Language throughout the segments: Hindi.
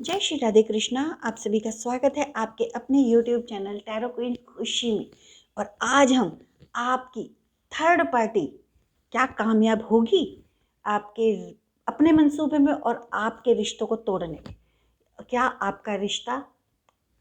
जय श्री राधे कृष्णा। आप सभी का स्वागत है आपके अपने YouTube चैनल टैरो क्वीन खुशी में। और आज हम आपकी थर्ड पार्टी क्या कामयाब होगी आपके अपने मंसूबे में और आपके रिश्तों को तोड़ने में। क्या आपका रिश्ता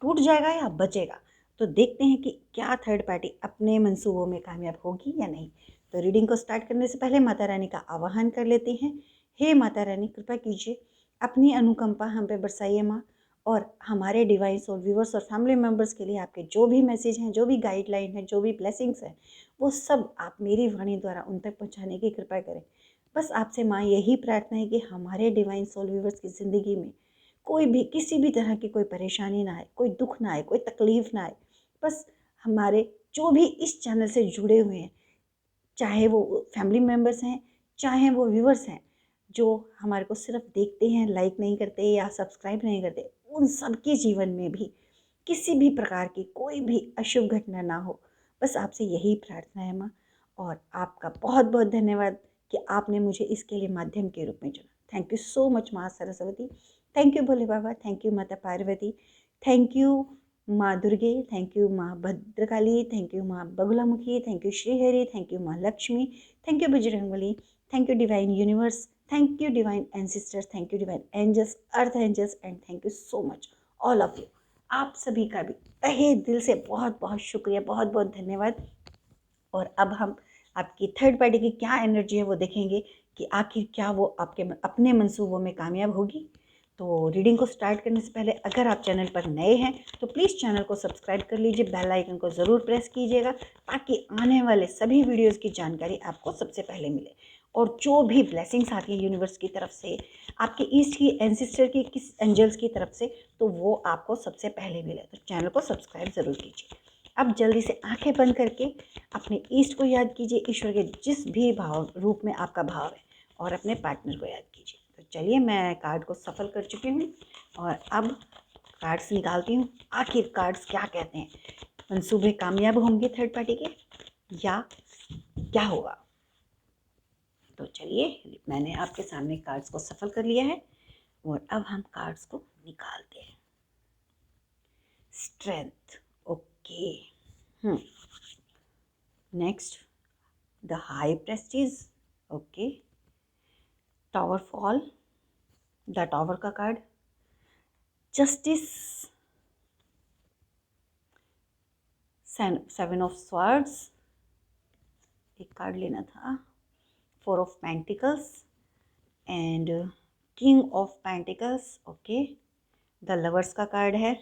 टूट जाएगा या बचेगा? तो देखते हैं कि क्या थर्ड पार्टी अपने मंसूबों में कामयाब होगी या नहीं। तो रीडिंग को स्टार्ट करने से पहले माता रानी का आवाहन कर लेते हैं। हे माता रानी, कृपा कीजिए, अपनी अनुकंपा हम पे बरसाइए माँ। और हमारे डिवाइन सोल व्यूवर्स और फैमिली मेम्बर्स के लिए आपके जो भी मैसेज हैं, जो भी गाइडलाइन है, जो भी ब्लेसिंग्स हैं, वो सब आप मेरी वाणी द्वारा उन तक पहुँचाने की कृपा करें। बस आपसे माँ यही प्रार्थना है कि हमारे डिवाइन सोल व्यूवर्स की ज़िंदगी में कोई भी किसी भी तरह की कोई परेशानी ना आए, कोई दुख ना आए, कोई तकलीफ़ ना आए। बस हमारे जो भी इस चैनल से जुड़े हुए हैं, चाहे वो फैमिली मेम्बर्स हैं, चाहे वो व्यूवर्स हैं, जो हमारे को सिर्फ देखते हैं, लाइक नहीं करते या सब्सक्राइब नहीं करते, उन सब के जीवन में भी किसी भी प्रकार की कोई भी अशुभ घटना ना हो। बस आपसे यही प्रार्थना है माँ। और आपका बहुत बहुत धन्यवाद कि आपने मुझे इसके लिए माध्यम के रूप में चुना। थैंक यू सो मच माँ Saraswati. Thank you Bhole Baba. Thank you माता पार्वती। थैंक यू माँ दुर्गे। थैंक यू माँ भद्रकाली। थैंक यू माँ Baglamukhi. Thank you Shrihari. Thank you माँ Lakshmi. Thank you Bajrangbali. Thank you divine universe. Thank you divine ancestors. Thank you divine angels, earth angels, and thank you so much all of you. आप सभी का भी तहे दिल से बहुत बहुत शुक्रिया, बहुत बहुत धन्यवाद। और अब हम आपकी थर्ड पार्टी की क्या एनर्जी है वो देखेंगे कि आखिर क्या वो आपके अपने मंसूबों में कामयाब होगी। तो रीडिंग को स्टार्ट करने से पहले अगर आप चैनल पर नए हैं तो प्लीज़ चैनल को सब्सक्राइब कर लीजिए, बेल आइकन को ज़रूर प्रेस कीजिएगा ताकि आने वाले सभी वीडियोस की जानकारी आपको सबसे पहले मिले। और जो भी ब्लेसिंग्स आती है यूनिवर्स की तरफ से, आपके ईस्ट की, एंसेस्टर की, किस एंजल्स की तरफ से, तो वो आपको सबसे पहले मिले। तो चैनल को सब्सक्राइब ज़रूर कीजिए। अब जल्दी से आंखें बंद करके अपने ईस्ट को याद कीजिए, ईश्वर के जिस भी भाव रूप में आपका भाव है, और अपने पार्टनर को याद कीजिए। तो चलिए, मैं कार्ड को सफल कर चुकी हूँ और अब कार्ड्स निकालती हूँ। आखिर कार्ड्स क्या कहते हैं? मंसूबे कामयाब होंगे थर्ड पार्टी के या क्या होगा? तो चलिए, मैंने आपके सामने कार्ड्स को सफल कर लिया है और अब हम कार्ड्स को निकालते हैं। Strength, okay. Next, the high priestess, okay. Tower fall, the tower का card. Justice, seven of swords, एक कार्ड लेना था। Four of pentacles and king of pentacles, okay. The lovers का कार्ड है।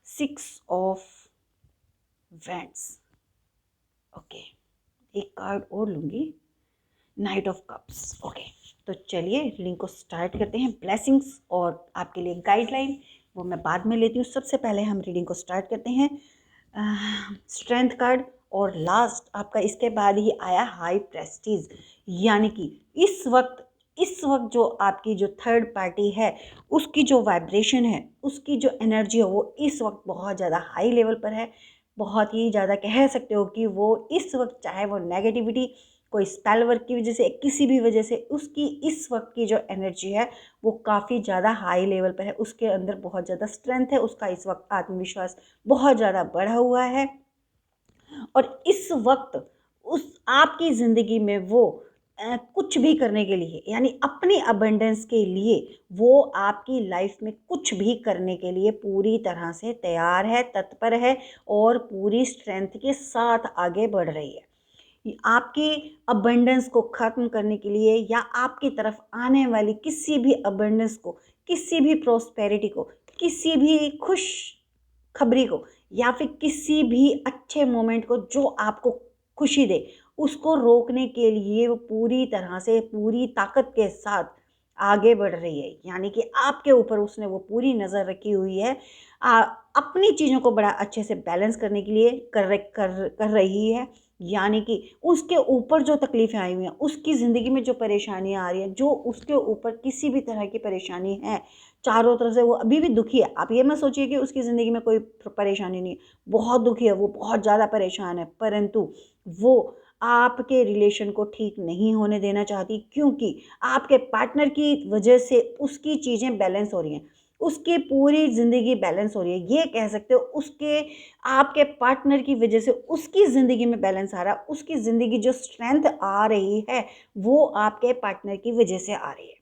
Six of wands, okay. एक कार्ड और लूँगी, नाइट ऑफ कप्स, ओके। तो चलिए रीडिंग को स्टार्ट करते हैं। ब्लेसिंग्स और आपके लिए गाइडलाइन वो मैं बाद में लेती हूँ। सबसे पहले हम रीडिंग को स्टार्ट करते हैं। स्ट्रेंथ कार्ड और लास्ट आपका इसके बाद ही आया हाई प्रेस्टीज, यानी कि इस वक्त जो आपकी जो थर्ड पार्टी है उसकी जो वाइब्रेशन है, उसकी जो एनर्जी है, वो इस वक्त बहुत ज़्यादा हाई लेवल पर है। बहुत ही ज़्यादा कह सकते हो कि वो इस वक्त, चाहे वो नेगेटिविटी, कोई स्पेल वर्क की वजह से, किसी भी वजह से, उसकी इस वक्त की जो एनर्जी है वो काफ़ी ज़्यादा हाई लेवल पर है। उसके अंदर बहुत ज़्यादा स्ट्रेंथ है, उसका इस वक्त आत्मविश्वास बहुत ज़्यादा बढ़ा हुआ है। और इस वक्त उस आपकी ज़िंदगी में वो कुछ भी करने के लिए, यानी अपनी अबंडेंस के लिए, वो आपकी लाइफ में कुछ भी करने के लिए पूरी तरह से तैयार है, तत्पर है और पूरी स्ट्रेंथ के साथ आगे बढ़ रही है। आपकी अबंडेंस को ख़त्म करने के लिए या आपकी तरफ आने वाली किसी भी अबंडेंस को, किसी भी प्रॉस्पेरिटी को, किसी भी खुश खबरी को, या फिर किसी भी अच्छे मोमेंट को जो आपको खुशी दे, उसको रोकने के लिए वो पूरी तरह से, पूरी ताकत के साथ आगे बढ़ रही है। यानी कि आपके ऊपर उसने वो पूरी नज़र रखी हुई है। अपनी चीज़ों को बड़ा अच्छे से बैलेंस करने के लिए कर रही है। यानी कि उसके ऊपर जो तकलीफ़ें आई हुई हैं, उसकी ज़िंदगी में जो परेशानियाँ आ रही हैं, जो उसके ऊपर किसी भी तरह की परेशानी है, चारों तरफ से वो अभी भी दुखी है। आप ये मत सोचिए कि उसकी ज़िंदगी में कोई परेशानी नहीं है, बहुत दुखी है, वो बहुत ज़्यादा परेशान है, परंतु वो आपके रिलेशन को ठीक नहीं होने देना चाहती, क्योंकि आपके पार्टनर की वजह से उसकी चीज़ें बैलेंस हो रही हैं। उसकी पूरी ज़िंदगी बैलेंस हो रही है। ये कह सकते हो उसके आपके पार्टनर की वजह से उसकी ज़िंदगी में बैलेंस आ रहा है। उसकी ज़िंदगी जो स्ट्रेंथ आ रही है वो आपके पार्टनर की वजह से आ रही है।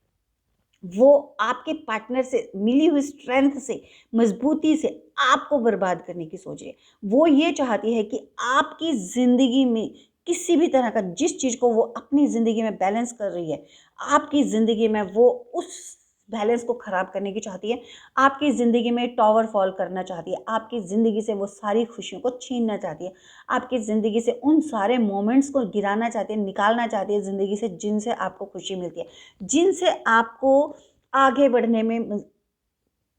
वो आपके पार्टनर से मिली हुई स्ट्रेंथ से, मजबूती से आपको बर्बाद करने की सोच रही है। वो ये चाहती है कि आपकी ज़िंदगी में किसी भी तरह का जिस चीज़ को वो अपनी ज़िंदगी में बैलेंस कर रही है, आपकी ज़िंदगी में वो उस बैलेंस को ख़राब करने की चाहती है। आपकी ज़िंदगी में टॉवर फॉल करना चाहती है। आपकी ज़िंदगी से वो सारी खुशियों को छीनना चाहती है। आपकी ज़िंदगी से उन सारे मोमेंट्स को गिराना चाहती है, निकालना चाहती है ज़िंदगी से, जिनसे आपको खुशी मिलती है, जिनसे आपको आगे बढ़ने में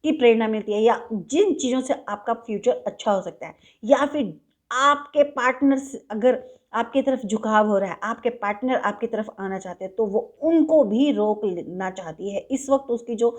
की प्रेरणा मिलती है, या जिन चीज़ों से आपका फ्यूचर अच्छा हो सकता है। या फिर आपके पार्टनर से अगर आपकी तरफ झुकाव हो रहा है, आपके पार्टनर आपकी तरफ आना चाहते हैं, तो वो उनको भी रोक लेना चाहती है। इस वक्त उसकी जो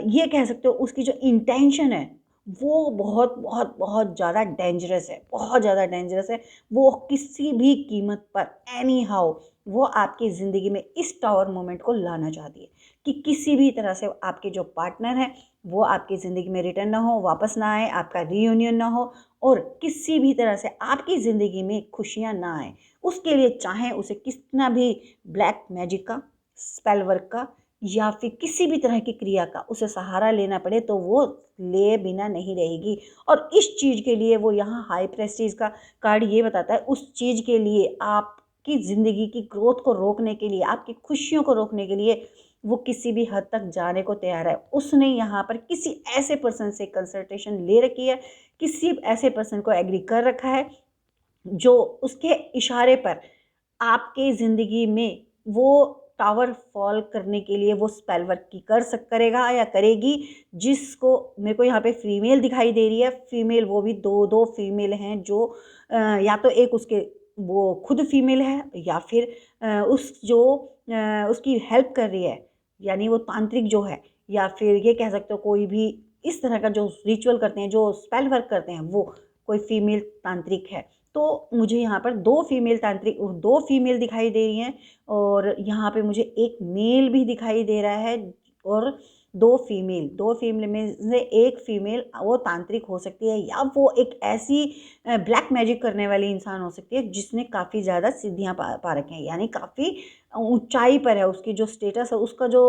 ये कह सकते हो उसकी जो इंटेंशन है वो बहुत बहुत बहुत ज़्यादा डेंजरस है, बहुत ज़्यादा डेंजरस है। वो किसी भी कीमत पर एनी हाउ वो आपकी ज़िंदगी में इस टावर मोमेंट को लाना चाहती है कि किसी भी तरह से आपके जो पार्टनर हैं वो आपकी ज़िंदगी में रिटर्न ना हो, वापस ना आए, आपका रीयूनियन ना हो, और किसी भी तरह से आपकी ज़िंदगी में खुशियाँ ना आए। उसके लिए चाहे उसे कितना भी ब्लैक मैजिक का, स्पेल वर्क का, या फिर किसी भी तरह की क्रिया का उसे सहारा लेना पड़े, तो वो ले बिना नहीं रहेगी। और इस चीज़ के लिए वो यहाँ हाई प्रेस्टीज का कार्ड ये बताता है, उस चीज़ के लिए आपकी ज़िंदगी की ग्रोथ को रोकने के लिए, आपकी खुशियों को रोकने के लिए वो किसी भी हद तक जाने को तैयार है। उसने यहाँ पर किसी ऐसे पर्सन से कंसल्टेशन ले रखी है, किसी ऐसे पर्सन को एग्री कर रखा है जो उसके इशारे पर आपके ज़िंदगी में वो टावर फॉल करने के लिए वो स्पेल वर्क की करेगा या करेगी। जिसको मेरे को यहाँ पे फीमेल दिखाई दे रही है, फीमेल वो भी दो दो फीमेल हैं जो या तो एक उसके वो खुद फीमेल है, या फिर उस जो उसकी हेल्प कर रही है, यानी वो तांत्रिक जो है, या फिर ये कह सकते हो कोई भी इस तरह का जो रिचुअल करते हैं, जो स्पेल वर्क करते हैं, वो कोई फीमेल तांत्रिक है। तो मुझे यहाँ पर दो फीमेल दिखाई दे रही हैं, और यहाँ पे मुझे एक मेल भी दिखाई दे रहा है, और दो फीमेल में से एक फीमेल वो तांत्रिक हो सकती है, या वो एक ऐसी ब्लैक मैजिक करने वाली इंसान हो सकती है जिसने काफ़ी ज़्यादा सिद्धियाँ पा रखी हैं, यानी काफ़ी ऊंचाई पर है। उसकी जो स्टेटस है, उसका जो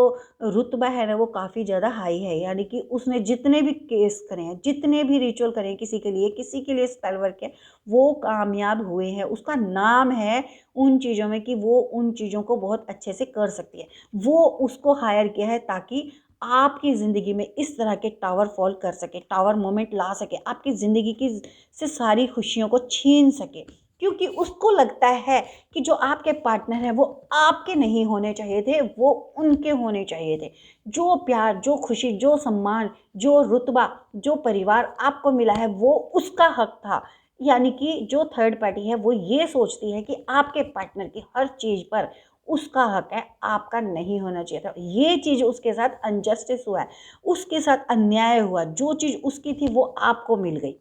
रुतबा है ना, वो काफ़ी ज़्यादा हाई है। यानी कि उसने जितने भी केस करे हैं, जितने भी रिचुअल करे हैं, किसी के लिए स्पेल वर्क है, वो कामयाब हुए हैं। उसका नाम है उन चीज़ों में कि वो उन चीज़ों को बहुत अच्छे से कर सकती है। वो उसको हायर किया है ताकि आपकी ज़िंदगी में इस तरह के टावर फॉल कर सके, टावर मोमेंट ला सके, आपकी ज़िंदगी की से सारी खुशियों को छीन सके। क्योंकि उसको लगता है कि जो आपके पार्टनर हैं वो आपके नहीं होने चाहिए थे, वो उनके होने चाहिए थे। जो प्यार, जो खुशी, जो सम्मान, जो रुतबा, जो परिवार आपको मिला है वो उसका हक था। यानी कि जो थर्ड पार्टी है वो ये सोचती है कि आपके पार्टनर की हर चीज़ पर उसका हक है, आपका नहीं होना चाहिए था। ये चीज़ उसके साथ अनजस्टिस हुआ है, उसके साथ अन्याय हुआ। जो चीज़ उसकी थी वो आपको मिल गई।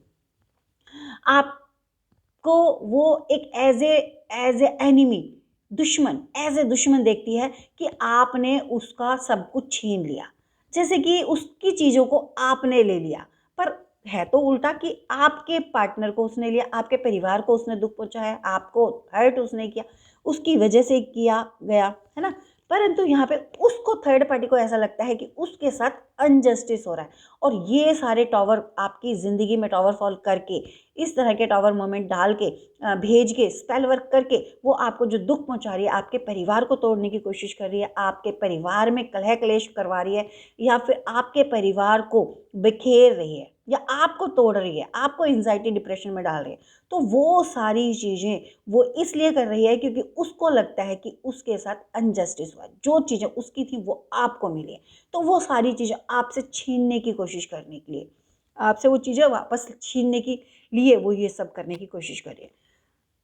आपको वो एक as a enemy, as a दुश्मन देखती है कि आपने उसका सब कुछ छीन लिया, जैसे कि उसकी चीज़ों को आपने ले लिया। पर है तो उल्टा कि आपके पार्टनर को उसने लिया, आपके परिवार को उसने दुख पहुंचाया, आपको हर्ट उसने किया, उसकी वजह से किया गया, है ना। परंतु यहाँ पे उसको, थर्ड पार्टी को ऐसा लगता है कि उसके साथ अनजस्टिस हो रहा है, और ये सारे टावर आपकी ज़िंदगी में टावर फॉल करके, इस तरह के टावर मोमेंट डाल के, भेज के, स्पेल वर्क करके, वो आपको जो दुख पहुंचा रही है, आपके परिवार को तोड़ने की कोशिश कर रही है, आपके परिवार में कलह क्लेश करवा रही है, या फिर आपके परिवार को बिखेर रही है, या आपको तोड़ रही है, आपको एंजाइटी डिप्रेशन में डाल रही है। तो वो सारी चीज़ें वो इसलिए कर रही है क्योंकि उसको लगता है कि उसके साथ अनजस्टिस हुआ, जो चीज़ें उसकी थी वो आपको मिली। तो वो सारी चीज़ें आपसे छीनने की कोशिश करने के लिए, आपसे वो चीज़ें वापस छीनने के लिए वो ये सब करने की कोशिश कर रही है।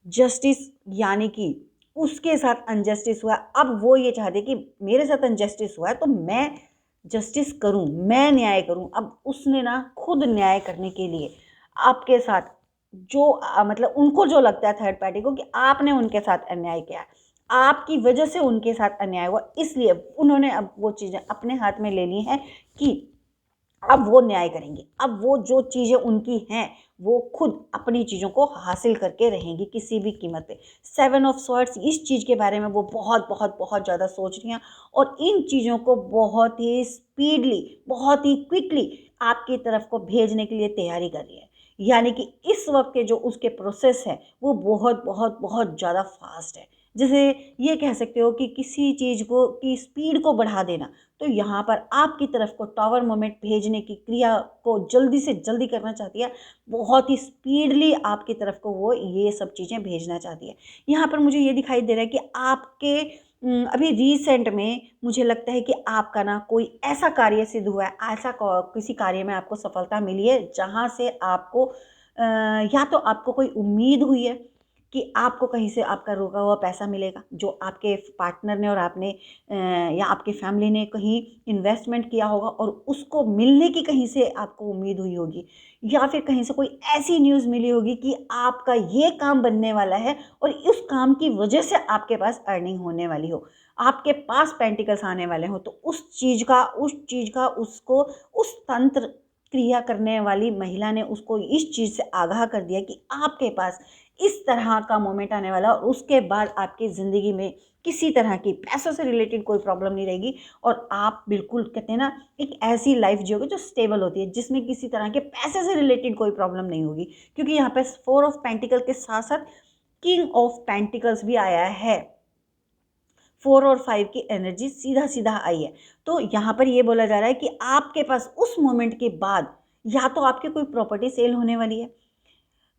जस्टिस, यानी कि उसके साथ अनजस्टिस हुआ, अब वो ये चाहते कि मेरे साथ अनजस्टिस हुआ है तो मैं जस्टिस करूं, मैं न्याय करूं। अब उसने ना खुद न्याय करने के लिए आपके साथ जो मतलब उनको जो लगता है थर्ड पार्टी को कि आपने उनके साथ अन्याय किया, आपकी वजह से उनके साथ अन्याय हुआ, इसलिए उन्होंने अब वो चीज़ें अपने हाथ में ले ली हैं कि अब वो न्याय करेंगी, अब वो जो चीज़ें उनकी हैं वो खुद अपनी चीज़ों को हासिल करके रहेंगी किसी भी कीमत पे। 7 ऑफ स्वॉर्ड्स, इस चीज़ के बारे में वो बहुत बहुत बहुत ज़्यादा सोच रही हैं और इन चीज़ों को बहुत ही स्पीडली, बहुत ही क्विकली आपकी तरफ को भेजने के लिए तैयारी कर रही है। यानी कि इस वक्त के जो उसके प्रोसेस है वो बहुत बहुत बहुत ज़्यादा फास्ट है। जैसे ये कह सकते हो कि किसी चीज़ को की स्पीड को बढ़ा देना, तो यहाँ पर आपकी तरफ को टावर मोमेंट भेजने की क्रिया को जल्दी से जल्दी करना चाहती है, बहुत ही स्पीडली आपकी तरफ को वो ये सब चीज़ें भेजना चाहती है। यहाँ पर मुझे ये दिखाई दे रहा है कि आपके अभी रिसेंट में मुझे लगता है कि आपका ना कोई ऐसा कार्य सिद्ध हुआ है, ऐसा किसी कार्य में आपको सफलता मिली है जहाँ से आपको या तो आपको कोई उम्मीद हुई है कि आपको कहीं से आपका रोका हुआ पैसा मिलेगा, जो आपके पार्टनर ने और आपने या आपकी फैमिली ने कहीं इन्वेस्टमेंट किया होगा और उसको मिलने की कहीं से आपको उम्मीद हुई होगी, या फिर कहीं से कोई ऐसी न्यूज़ मिली होगी कि आपका ये काम बनने वाला है और उस काम की वजह से आपके पास अर्निंग होने वाली हो, आपके पास पेंटिकल्स आने वाले हो, तो उस चीज़ का उसको उस तंत्र क्रिया करने वाली महिला ने उसको इस चीज़ से आगाह कर दिया कि आपके पास इस तरह का मोमेंट आने वाला और उसके बाद आपकी ज़िंदगी में किसी तरह की पैसों से रिलेटेड कोई प्रॉब्लम नहीं रहेगी और आप बिल्कुल कहते हैं ना एक ऐसी लाइफ जियोगे जो स्टेबल होती है, जिसमें किसी तरह के पैसे से रिलेटेड कोई प्रॉब्लम नहीं होगी। क्योंकि यहाँ पे 4 ऑफ पेंटिकल के साथ साथ किंग ऑफ पेंटिकल्स भी आया है। 4 और 5 की एनर्जी सीधा सीधा आई है। तो यहाँ पर ये बोला जा रहा है कि आपके पास उस मोमेंट के बाद या तो आपकी कोई प्रॉपर्टी सेल होने वाली है,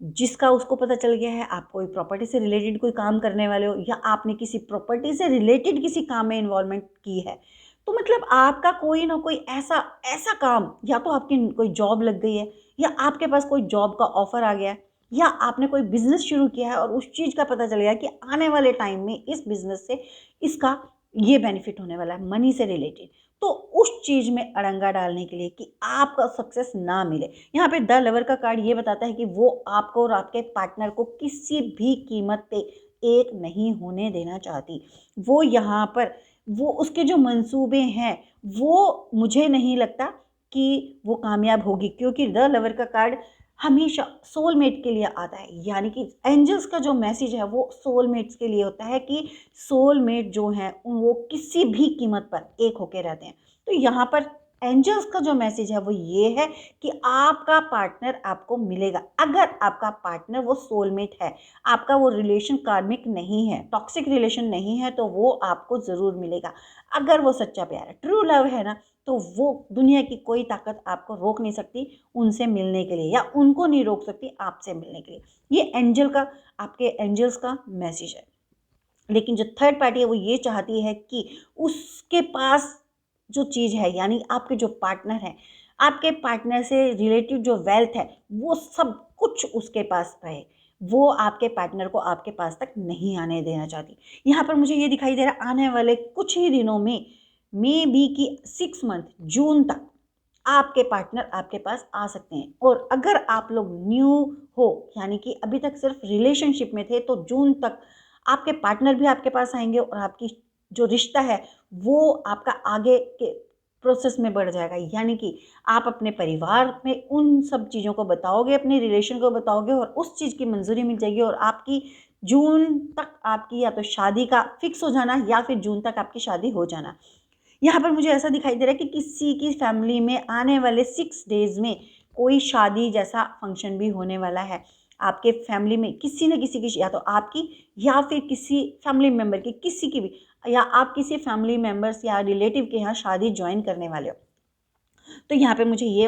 जिसका उसको पता चल गया है, आप कोई प्रॉपर्टी से रिलेटेड कोई काम करने वाले हो, या आपने किसी प्रॉपर्टी से रिलेटेड किसी काम में इन्वॉल्वमेंट की है। तो मतलब आपका कोई ना कोई ऐसा ऐसा काम, या तो आपकी कोई जॉब लग गई है, या आपके पास कोई जॉब का ऑफर आ गया है, या आपने कोई बिजनेस शुरू किया है और उस चीज़ का पता चल गया कि आने वाले टाइम में इस बिजनेस से इसका ये बेनिफिट होने वाला है मनी से रिलेटेड। तो उस चीज़ में अड़ंगा डालने के लिए कि आपका सक्सेस ना मिले, यहाँ पे द लवर का कार्ड ये बताता है कि वो आपको और आपके पार्टनर को किसी भी कीमत पे एक नहीं होने देना चाहती। वो यहाँ पर वो उसके जो मंसूबे हैं वो मुझे नहीं लगता कि वो कामयाब होगी, क्योंकि द लवर का कार्ड हमेशा सोलमेट के लिए आता है। यानी कि एंजल्स का जो मैसेज है वो सोलमेट्स के लिए होता है कि सोलमेट जो हैं वो किसी भी कीमत पर एक होके रहते हैं। तो यहाँ पर एंजल्स का जो मैसेज है वो ये है कि आपका पार्टनर आपको मिलेगा। अगर आपका पार्टनर वो सोलमेट है, आपका वो रिलेशन कार्मिक नहीं है, टॉक्सिक रिलेशन नहीं है, तो वो आपको ज़रूर मिलेगा। अगर वो सच्चा प्यार है, ट्रू लव है ना, तो वो दुनिया की कोई ताकत आपको रोक नहीं सकती उनसे मिलने के लिए, या उनको नहीं रोक सकती आपसे मिलने के लिए। ये एंजल का, आपके एंजल्स का मैसेज है। लेकिन जो थर्ड पार्टी है वो ये चाहती है कि उसके पास जो चीज़ है, यानी आपके जो पार्टनर है, आपके पार्टनर से रिलेटेड जो वेल्थ है वो सब कुछ उसके पास रहे। वो आपके पार्टनर को आपके पास तक नहीं आने देना चाहती। यहाँ पर मुझे ये दिखाई दे रहा है आने वाले कुछ ही दिनों में, मे बी की 6 मंथ जून तक आपके पार्टनर आपके पास आ सकते हैं। और अगर आप लोग न्यू हो, यानी कि अभी तक सिर्फ रिलेशनशिप में थे, तो जून तक आपके पार्टनर भी आपके पास आएंगे और आपकी जो रिश्ता है वो आपका आगे के प्रोसेस में बढ़ जाएगा। यानी कि आप अपने परिवार में उन सब चीज़ों को बताओगे, अपने रिलेशन को बताओगे और उस चीज़ की मंजूरी मिल जाएगी और आपकी जून तक आपकी या तो शादी का फिक्स हो जाना या फिर जून तक आपकी शादी हो जाना। यहाँ पर मुझे ऐसा दिखाई दे रहा है कि किसी की फैमिली में आने वाले 6 डेज़ में कोई शादी जैसा फंक्शन भी होने वाला है। आपके फैमिली में किसी न किसी की, या तो आपकी या फिर किसी फैमिली मेम्बर की, किसी की भी, या आप किसी फैमिली मेम्बर्स या रिलेटिव के यहाँ शादी ज्वाइन करने वाले हो। तो यहाँ पे मुझे ये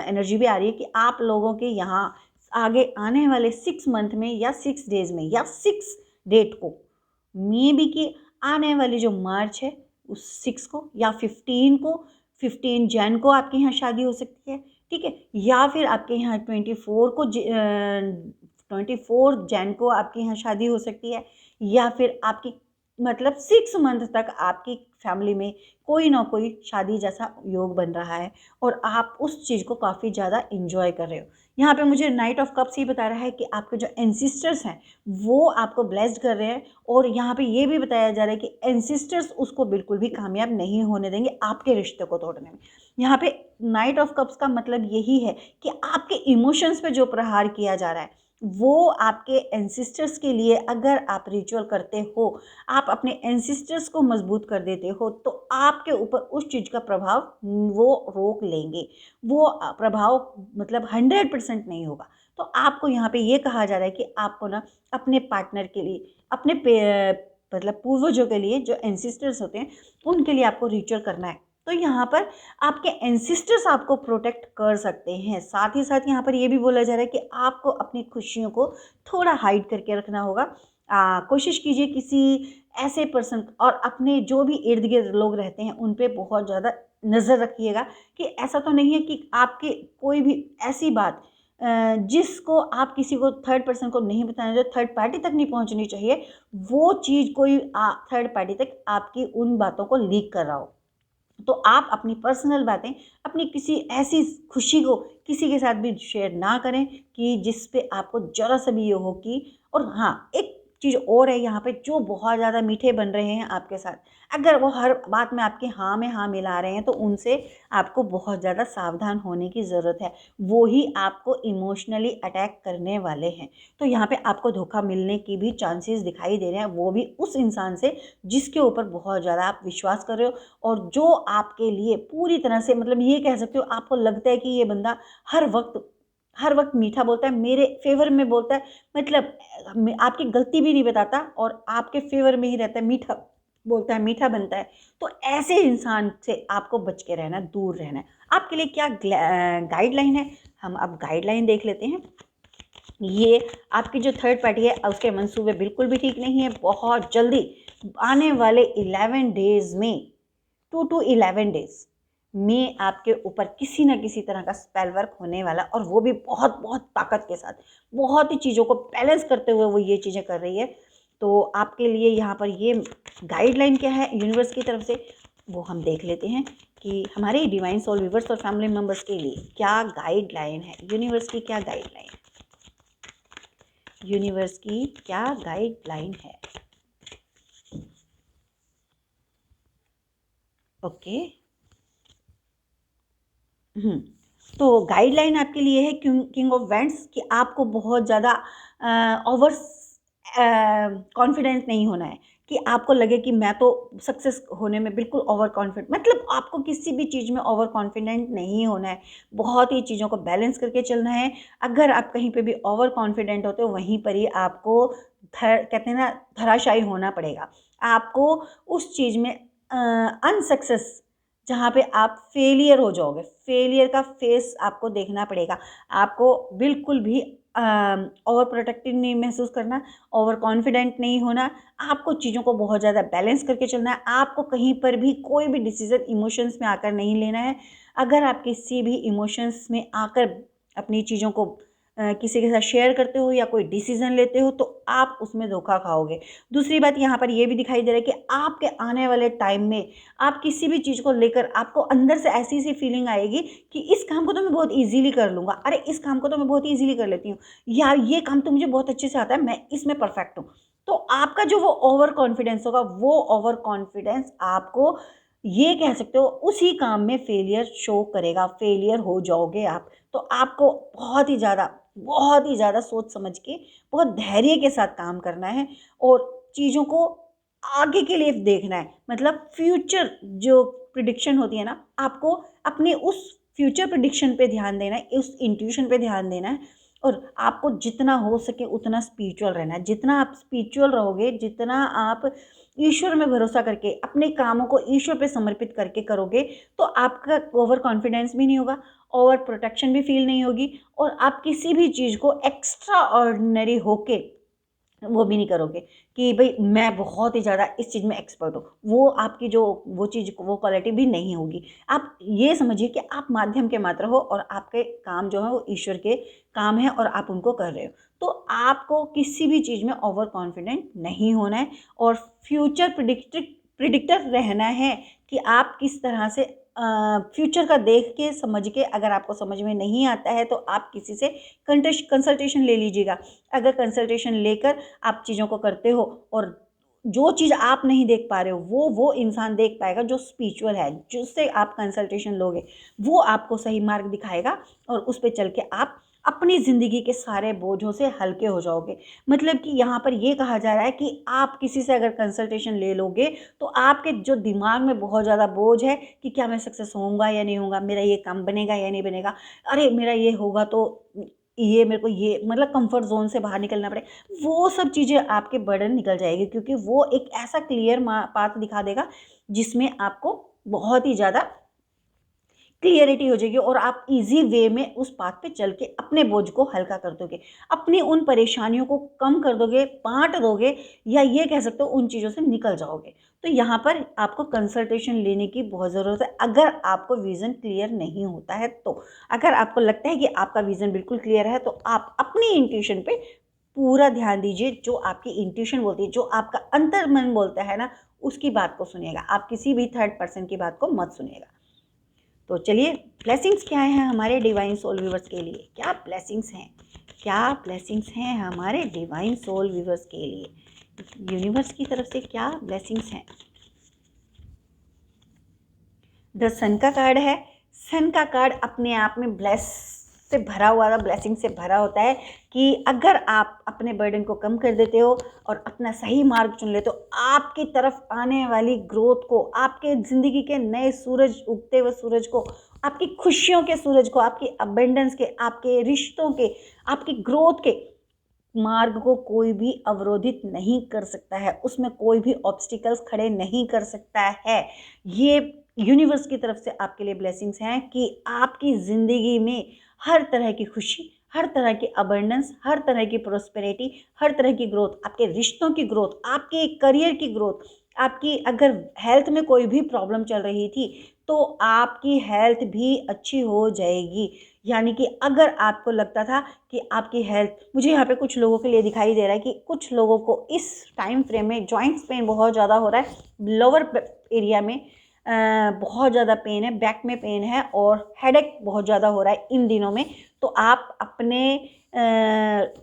एनर्जी भी आ रही है कि आप लोगों के यहाँ आगे आने वाले 6 मंथ में या 6 डेज़ में या 6 डेट को, मे बी कि आने वाली जो मार्च है उस 6 को या 15 को, 15 जैन को आपके यहाँ शादी हो सकती है, ठीक है। या फिर आपके यहाँ 24 जैन को आपके यहाँ शादी हो सकती है, या फिर आपकी मतलब 6 मंथ तक आपकी फैमिली में कोई ना कोई शादी जैसा योग बन रहा है और आप उस चीज़ को काफ़ी ज़्यादा इंजॉय कर रहे हो। यहाँ पे मुझे नाइट ऑफ कप्स ये बता रहा है कि आपके जो एंसिस्टर्स हैं वो आपको ब्लेस्ड कर रहे हैं, और यहाँ पे ये भी बताया जा रहा है कि एंसिस्टर्स उसको बिल्कुल भी कामयाब नहीं होने देंगे आपके रिश्ते को तोड़ने में। यहाँ पे नाइट ऑफ कप्स का मतलब यही है कि आपके इमोशंस पे जो प्रहार किया जा रहा है वो आपके एंसिस्टर्स के लिए, अगर आप रिचुअल करते हो, आप अपने एंसिस्टर्स को मजबूत कर देते हो, तो आपके ऊपर उस चीज़ का प्रभाव वो रोक लेंगे। वो प्रभाव मतलब 100% नहीं होगा। तो आपको यहाँ पे ये कहा जा रहा है कि आपको ना अपने पार्टनर के लिए, अपने मतलब पूर्वजों के लिए, जो एंसिस्टर्स होते हैं उनके लिए आपको रिचुअल करना है। तो यहाँ पर आपके एंसिस्टर्स आपको प्रोटेक्ट कर सकते हैं। साथ ही साथ यहाँ पर ये भी बोला जा रहा है कि आपको अपनी खुशियों को थोड़ा हाइड करके रखना होगा। कोशिश कीजिए किसी ऐसे पर्सन, और अपने जो भी इर्द गिर्द लोग रहते हैं उन पे बहुत ज़्यादा नज़र रखिएगा कि ऐसा तो नहीं है कि आपके कोई भी ऐसी बात जिसको आप किसी को, थर्ड पर्सन को नहीं बताना, जो थर्ड पार्टी तक नहीं पहुंचनी चाहिए, वो चीज़ कोई थर्ड पार्टी तक आपकी उन बातों को लीक कर रहा हो। तो आप अपनी पर्सनल बातें, अपनी किसी ऐसी खुशी को किसी के साथ भी शेयर ना करें कि जिस पे आपको ज़रा सा भी ये हो कि। और हाँ, एक चीज़ और है यहाँ पे, जो बहुत ज़्यादा मीठे बन रहे हैं आपके साथ, अगर वो हर बात में आपके हाँ में हाँ मिला रहे हैं तो उनसे आपको बहुत ज़्यादा सावधान होने की ज़रूरत है। वो ही आपको इमोशनली अटैक करने वाले हैं। तो यहाँ पे आपको धोखा मिलने की भी चांसेस दिखाई दे रहे हैं, वो भी उस इंसान से जिसके ऊपर बहुत ज़्यादा आप विश्वास कर रहे हो, और जो आपके लिए पूरी तरह से, मतलब ये कह सकते हो, आपको लगता है कि ये बंदा हर वक्त मीठा बोलता है, मेरे फेवर में बोलता है, मतलब आपकी गलती भी नहीं बताता और आपके फेवर में ही रहता है, मीठा बोलता है, मीठा बनता है। तो ऐसे इंसान से आपको बच के रहना, दूर रहना है। आपके लिए क्या गाइडलाइन है, हम अब गाइडलाइन देख लेते हैं। ये आपकी जो थर्ड पार्टी है उसके मंसूबे बिल्कुल भी ठीक नहीं है। बहुत जल्दी आने वाले 11 डेज़ में, 2 to 11 डेज़ में आपके ऊपर किसी न किसी तरह का स्पेल वर्क होने वाला, और वो भी बहुत बहुत ताकत के साथ, बहुत ही चीज़ों को बैलेंस करते हुए वो ये चीज़ें कर रही है। तो आपके लिए यहाँ पर ये गाइडलाइन क्या है यूनिवर्स की तरफ से, वो हम देख लेते हैं कि हमारे डिवाइन सोल व्यूअर्स और फैमिली मेम्बर्स के लिए क्या गाइडलाइन है, यूनिवर्स की क्या गाइडलाइन, यूनिवर्स की क्या गाइडलाइन है। ओके। तो गाइडलाइन आपके लिए है किंग ऑफ वैंड्स, कि आपको बहुत ज़्यादा ओवर कॉन्फिडेंट नहीं होना है, कि आपको लगे कि मैं तो सक्सेस होने में बिल्कुल ओवर कॉन्फिडेंट, मतलब आपको किसी भी चीज़ में ओवर कॉन्फिडेंट नहीं होना है। बहुत ही चीज़ों को बैलेंस करके चलना है। अगर आप कहीं पे भी ओवर कॉन्फिडेंट होते हो, वहीं पर ही आपको कहते हैं ना, धराशायी होना पड़ेगा। आपको उस चीज़ में अनसक्सेस, जहाँ पे आप फेलियर हो जाओगे, फेलियर का फेस आपको देखना पड़ेगा। आपको बिल्कुल भी ओवर प्रोटेक्टिव नहीं महसूस करना, ओवर कॉन्फिडेंट नहीं होना। आपको चीज़ों को बहुत ज़्यादा बैलेंस करके चलना है। आपको कहीं पर भी कोई भी डिसीज़न इमोशंस में आकर नहीं लेना है। अगर आप किसी भी इमोशंस में आकर अपनी चीज़ों को किसी के साथ शेयर करते हो या कोई डिसीज़न लेते हो, तो आप उसमें धोखा खाओगे। दूसरी बात यहाँ पर ये भी दिखाई दे रहा है कि आपके आने वाले टाइम में आप किसी भी चीज़ को लेकर आपको अंदर से ऐसी सी फीलिंग आएगी कि इस काम को तो मैं बहुत ईज़िली कर लूँगा, अरे इस काम को तो मैं बहुत ईज़िली कर लेती हूँ, यार ये काम तो मुझे बहुत अच्छे से आता है, मैं इसमें परफेक्ट हूँ। तो आपका जो वो ओवर कॉन्फिडेंस होगा, वो ओवर कॉन्फिडेंस आपको, ये कह सकते हो, उसी काम में फेलियर शो करेगा, फेलियर हो जाओगे आप। तो आपको बहुत ही ज़्यादा सोच समझ के, बहुत धैर्य के साथ काम करना है, और चीज़ों को आगे के लिए देखना है। मतलब फ्यूचर जो प्रिडिक्शन होती है ना, आपको अपने उस फ्यूचर प्रिडिक्शन पे ध्यान देना है, उस इंट्यूशन पे ध्यान देना है, और आपको जितना हो सके उतना स्पिरिचुअल रहना है। जितना आप स्पिरिचुअल रहोगे, जितना आप ईश्वर में भरोसा करके अपने कामों को ईश्वर पे समर्पित करके करोगे, तो आपका ओवर कॉन्फिडेंस भी नहीं होगा, ओवर प्रोटेक्शन भी फील नहीं होगी, और आप किसी भी चीज़ को एक्स्ट्रा ऑर्डिनरी होके वो भी नहीं करोगे कि भाई मैं बहुत ही ज़्यादा इस चीज़ में एक्सपर्ट हूँ। वो आपकी जो वो चीज़ वो क्वालिटी भी नहीं होगी। आप ये समझिए कि आप माध्यम के मात्र हो और आपके काम जो है वो ईश्वर के काम है और आप उनको कर रहे हो। तो आपको किसी भी चीज़ में ओवर कॉन्फिडेंट नहीं होना है और फ्यूचर प्रिडिक्टर रहना है कि आप किस तरह से फ्यूचर का देख के समझ के, अगर आपको समझ में नहीं आता है तो आप किसी से कंसल्टेशन ले लीजिएगा। अगर कंसल्टेशन लेकर आप चीज़ों को करते हो और जो चीज़ आप नहीं देख पा रहे हो वो इंसान देख पाएगा जो स्पिरिचुअल है, जिससे आप कंसल्टेशन लोगे, वो आपको सही मार्ग दिखाएगा और उस पे चल के आप अपनी ज़िंदगी के सारे बोझों से हल्के हो जाओगे। मतलब कि यहाँ पर ये कहा जा रहा है कि आप किसी से अगर कंसल्टेशन ले लोगे तो आपके जो दिमाग में बहुत ज़्यादा बोझ है कि क्या मैं सक्सेस होऊंगा या नहीं होऊंगा, मेरा ये काम बनेगा या नहीं बनेगा, अरे मेरा ये होगा तो ये मेरे को ये मतलब कंफर्ट जोन से बाहर निकलना पड़े, वो सब चीज़ें आपके बर्डन निकल जाएगी क्योंकि वो एक ऐसा क्लियर पाथ दिखा देगा जिसमें आपको बहुत ही ज़्यादा क्लियरिटी हो जाएगी और आप इजी वे में उस पाथ पे चल के अपने बोझ को हल्का कर दोगे, अपनी उन परेशानियों को कम कर दोगे, बांट दोगे, या ये कह सकते हो उन चीज़ों से निकल जाओगे। तो यहाँ पर आपको कंसल्टेशन लेने की बहुत ज़रूरत है अगर आपको विज़न क्लियर नहीं होता है तो। अगर आपको लगता है कि आपका विज़न बिल्कुल क्लियर है तो आप अपनी इंट्यूशन पे पूरा ध्यान दीजिए। जो आपकी इंट्यूशन बोलती है, जो आपका अंतर्मन बोलता है ना, उसकी बात को सुनिएगा। आप किसी भी थर्ड पर्सन की बात को मत सुनिएगा। तो चलिए, ब्लेसिंग्स क्या हैं हमारे डिवाइन सोल व्यूवर्स के लिए? क्या ब्लेसिंग्स हैं? क्या ब्लेसिंग्स हैं हमारे डिवाइन सोल व्यूवर्स के लिए? यूनिवर्स की तरफ से क्या ब्लेसिंग्स हैं? द सन का कार्ड है। सन का कार्ड अपने आप में ब्लेस से भरा हुआ, ब्लेसिंग से भरा होता है कि अगर आप अपने बर्डन को कम कर देते हो और अपना सही मार्ग चुन लेते हो, आपकी तरफ आने वाली ग्रोथ को, आपके ज़िंदगी के नए सूरज, उगते हुए सूरज को, आपकी खुशियों के सूरज को, आपकी अबेंडेंस के, आपके रिश्तों के, आपकी ग्रोथ के मार्ग को कोई भी अवरोधित नहीं कर सकता है। उसमें कोई भी ऑब्स्टिकल्स खड़े नहीं कर सकता है। ये यूनिवर्स की तरफ से आपके लिए ब्लेसिंग्स हैं कि आपकी ज़िंदगी में हर तरह की खुशी, हर तरह की अबंडेंस, हर तरह की प्रोस्पेरिटी, हर तरह की ग्रोथ, आपके रिश्तों की ग्रोथ, आपके करियर की ग्रोथ, आपकी अगर हेल्थ में कोई भी प्रॉब्लम चल रही थी तो आपकी हेल्थ भी अच्छी हो जाएगी। यानी कि अगर आपको लगता था कि आपकी हेल्थ, मुझे यहाँ पे कुछ लोगों के लिए दिखाई दे रहा है कि कुछ लोगों को इस टाइम फ्रेम में जॉइंट्स पेन बहुत ज़्यादा हो रहा है, लोअर एरिया में बहुत ज़्यादा पेन है, बैक में पेन है और हेडेक बहुत ज़्यादा हो रहा है इन दिनों में। तो आप अपने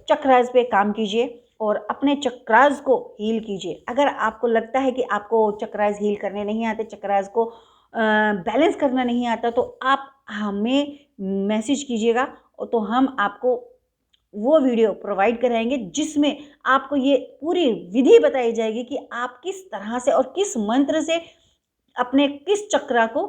चक्रास पे काम कीजिए और अपने चक्रास को हील कीजिए। अगर आपको लगता है कि आपको चक्रास हील करने नहीं आते, चक्रास को बैलेंस करना नहीं आता, तो आप हमें मैसेज कीजिएगा तो हम आपको वो वीडियो प्रोवाइड कराएंगे जिसमें आपको ये पूरी विधि बताई जाएगी कि आप किस तरह से और किस मंत्र से अपने किस चक्रा को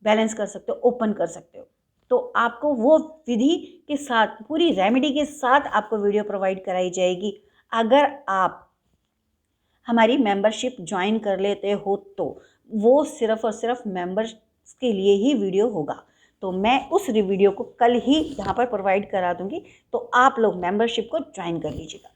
बैलेंस कर सकते हो, ओपन कर सकते हो। तो आपको वो विधि के साथ, पूरी रेमेडी के साथ आपको वीडियो प्रोवाइड कराई जाएगी। अगर आप हमारी मेंबरशिप ज्वाइन कर लेते हो तो वो सिर्फ और सिर्फ मेंबर्स के लिए ही वीडियो होगा। तो मैं उस वीडियो को कल ही यहाँ पर प्रोवाइड करा दूंगी, तो आप लोग मेंबरशिप को ज्वाइन कर लीजिएगा।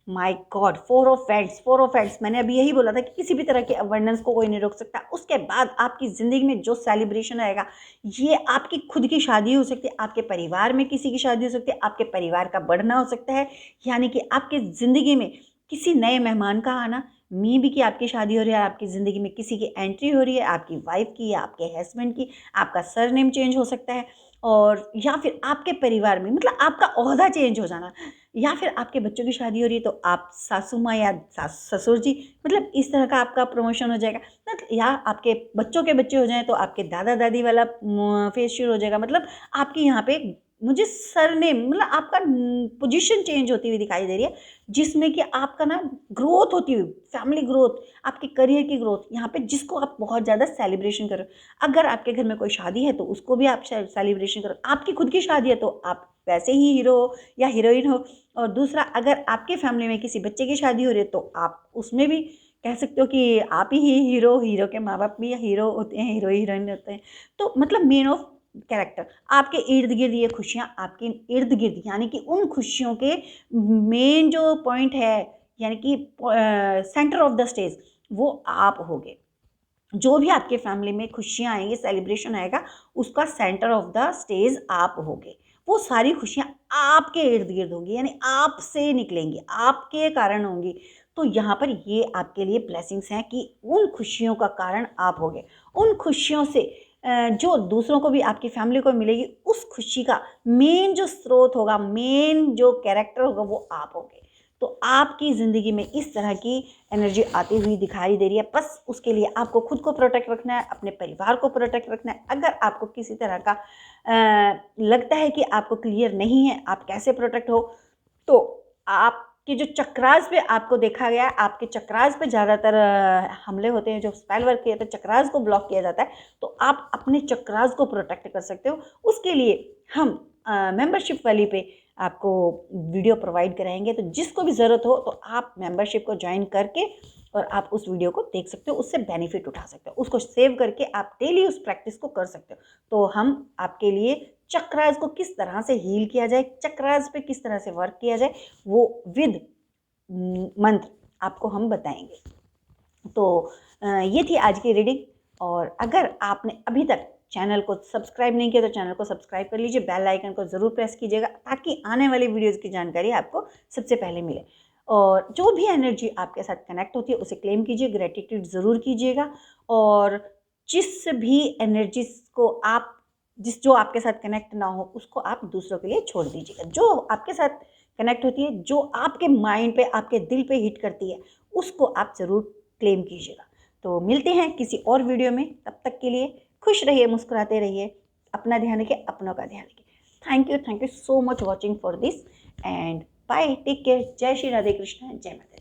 My God, 4 of friends, 4 of friends. मैंने अभी यही बोला था कि किसी भी तरह के अबंडेंस को कोई नहीं रोक सकता। उसके बाद आपकी ज़िंदगी में जो सेलिब्रेशन आएगा, ये आपकी खुद की शादी हो सकती है, आपके परिवार में किसी की शादी हो सकती है, आपके परिवार का बढ़ना हो सकता है, यानी कि आपकी ज़िंदगी में किसी नए मेहमान का आना, मी भी कि आपकी शादी हो रही है, आपकी ज़िंदगी में किसी की एंट्री हो रही है, आपकी वाइफ की या आपके हस्बैंड की, आपका सरनेम चेंज हो सकता है, और या फिर आपके परिवार में मतलब आपका ओहदा चेंज हो जाना, या फिर आपके बच्चों की शादी हो रही है तो आप सासू माँ या ससुर जी, मतलब इस तरह का आपका प्रमोशन हो जाएगा। मतलब या आपके बच्चों के बच्चे हो जाएं तो आपके दादा दादी वाला फेज शुरू हो जाएगा। मतलब आपकी यहाँ पे मुझे सरनेम, मतलब आपका पोजीशन चेंज होती हुई दिखाई दे रही है, जिसमें कि आपका ना ग्रोथ होती हुई, फैमिली ग्रोथ, आपके करियर की ग्रोथ, यहाँ पे जिसको आप बहुत ज़्यादा सेलिब्रेशन करो। अगर आपके घर में कोई शादी है तो उसको भी आप सेलिब्रेशन करो। आपकी खुद की शादी है तो आप वैसे ही हीरो या हीरोइन हो। और दूसरा, अगर आपके फैमिली में किसी बच्चे की शादी हो रही है तो आप उसमें भी कह सकते हो कि आप ही हीरो, हीरो के माँ बाप भी हीरो होते हैं, हीरो हीरोइन होते हैं। तो मतलब मेन ऑफ कैरेक्टर, आपके इर्द गिर्द ये खुशियाँ आपके इर्द गिर्द, यानी कि उन खुशियों के मेन जो पॉइंट है, यानी कि सेंटर ऑफ द स्टेज वो आप होगे। जो भी आपके फैमिली में खुशियाँ आएंगी, सेलिब्रेशन आएगा, उसका सेंटर ऑफ द स्टेज आप होगे। वो सारी खुशियाँ आपके इर्द गिर्द होंगी, यानी आपसे निकलेंगी, आपके कारण होंगी। तो यहाँ पर ये आपके लिए ब्लेसिंग्स हैं कि उन खुशियों का कारण आप होगे। उन खुशियों से जो दूसरों को भी, आपकी फैमिली को मिलेगी, उस खुशी का मेन जो स्रोत होगा, मेन जो कैरेक्टर होगा, वो आप होगे। तो आपकी ज़िंदगी में इस तरह की एनर्जी आती हुई दिखाई दे रही है। बस उसके लिए आपको खुद को प्रोटेक्ट रखना है, अपने परिवार को प्रोटेक्ट रखना है। अगर आपको किसी तरह का लगता है कि आपको क्लियर नहीं है आप कैसे प्रोटेक्ट हो, तो आपके जो चक्रास पे आपको देखा गया है, आपके चक्रास पे ज़्यादातर हमले होते हैं, जो स्पेल वर्क किया था चक्रास को ब्लॉक किया जाता है, तो आप अपने चक्रास को प्रोटेक्ट कर सकते हो। उसके लिए हम मेंबरशिप वाली पे आपको वीडियो प्रोवाइड कराएंगे, तो जिसको भी ज़रूरत हो तो आप मेंबरशिप को ज्वाइन करके और आप उस वीडियो को देख सकते हो, उससे बेनिफिट उठा सकते हो, उसको सेव करके आप डेली उस प्रैक्टिस को कर सकते हो। तो हम आपके लिए चक्रास को किस तरह से हील किया जाए, चक्रास पे किस तरह से वर्क किया जाए, वो विद मंत्र आपको हम बताएंगे। तो ये थी आज की रीडिंग। और अगर आपने अभी तक चैनल को सब्सक्राइब नहीं किया तो चैनल को सब्सक्राइब कर लीजिए, बेल आइकन को ज़रूर प्रेस कीजिएगा ताकि आने वाली वीडियोज़ की जानकारी आपको सबसे पहले मिले। और जो भी एनर्जी आपके साथ कनेक्ट होती है उसे क्लेम कीजिए, ग्रेटिट्यूड ज़रूर कीजिएगा। और जिस भी एनर्जीज को आप, जो आपके साथ कनेक्ट ना हो, उसको आप दूसरों के लिए छोड़ दीजिएगा। जो आपके साथ कनेक्ट होती है, जो आपके माइंड पे, आपके दिल पे हिट करती है, उसको आप ज़रूर क्लेम कीजिएगा। तो मिलते हैं किसी और वीडियो में, तब तक के लिए खुश रहिए, मुस्कुराते रहिए, अपना ध्यान रखिए, अपनों का ध्यान रखिए। Thank you so much watching for this and bye, take care. जय श्री राधे कृष्ण, जय माता दी।